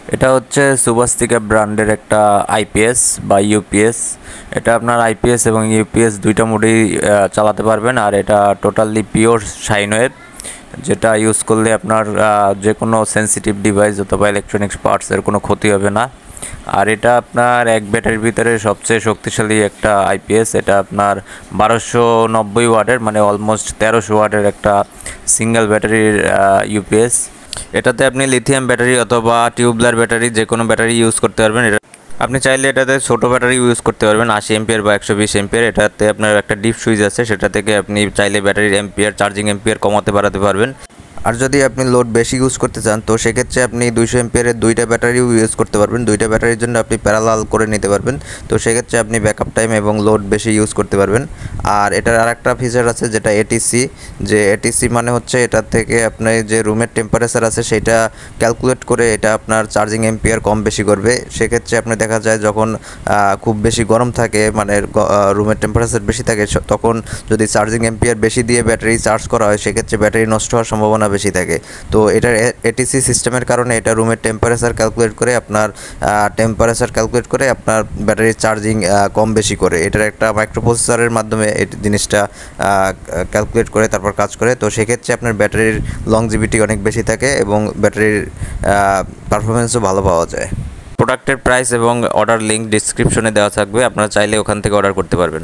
এটা হচ্ছে সুভাস্তিকা ব্র্যান্ডের একটা আইপিএস বা ইউপিএস। এটা আপনার আইপিএস এবং ইউপিএস দুইটা মোডেই চালাতে পারবেন। আর এটা টোটালি পিওর সাইন ওয়েভ, যেটা ইউজ করলে আপনার যে কোনো সেন্সিটিভ ডিভাইস অথবা ইলেকট্রনিক্স পার্টসের কোনো ক্ষতি হবে না। আর এটা আপনার এক ব্যাটারির ভিতরে সবচেয়ে শক্তিশালী একটা আইপিএস। এটা আপনার 1290 ওয়াটের, মানে অলমোস্ট 1300 ওয়াটের একটা সিঙ্গেল ব্যাটারির ইউপিএস। এটাতে আপনি লিথিয়াম ব্যাটারি অথবা টিউবলার ব্যাটারি যে কোনো ব্যাটারি ইউজ করতে পারবেন। এটা আপনি চাইলে এটাতে ছোটো ব্যাটারি ইউজ করতে পারবেন, 80 এমপিয়ার বা 120 এমপিয়ার। এটাতে আপনার একটা ডিপ সুইচ আছে, সেটা থেকে আপনি চাইলে ব্যাটারির এমপিয়ার, চার্জিং এমপিয়ার কমাতে বাড়াতে পারবেন। আর যদি আপনি লোড বেশি ইউজ করতে চান তো সেক্ষেত্রে আপনি 200 এমপিয়ারের দুইটা ব্যাটারিও ইউজ করতে পারবেন। দুইটা ব্যাটারির জন্য আপনি প্যারালাল করে নিতে পারবেন, তো সেক্ষেত্রে আপনি ব্যাকআপ টাইম এবং লোড বেশি ইউজ করতে পারবেন। আর এটার আরেকটা ফিচার আছে যেটা এটিসি, যে এটিসি মানে হচ্ছে এটার থেকে আপনার যে রুমের টেম্পারেচার আছে সেটা ক্যালকুলেট করে এটা আপনার চার্জিং এমপিয়ার কম বেশি করবে। সেক্ষেত্রে আপনি দেখা যায় যখন খুব বেশি গরম থাকে, মানে রুমের টেম্পারেচার বেশি থাকে, তখন যদি চার্জিং এমপিয়ার বেশি দিয়ে ব্যাটারি চার্জ করা হয় সেক্ষেত্রে ব্যাটারি নষ্ট হওয়ার সম্ভাবনা বেশি থাকে। তো এটার এটিসি সিস্টেমের কারণে এটা রুমের টেম্পারেচার ক্যালকুলেট করে আপনার ব্যাটারির চার্জিং কম বেশি করে। এটার একটা মাইক্রোপ্রসেসরের মাধ্যমে এই জিনিসটা ক্যালকুলেট করে তারপর কাজ করে। তো সেক্ষেত্রে আপনার ব্যাটারির লংজিভিটি অনেক বেশি থাকে এবং ব্যাটারির পারফরমেন্সও ভালো পাওয়া যায়। প্রোডাক্টের প্রাইস এবং অর্ডার লিঙ্ক ডিসক্রিপশনে দেওয়া থাকবে, আপনারা চাইলে ওখান থেকে অর্ডার করতে পারবেন।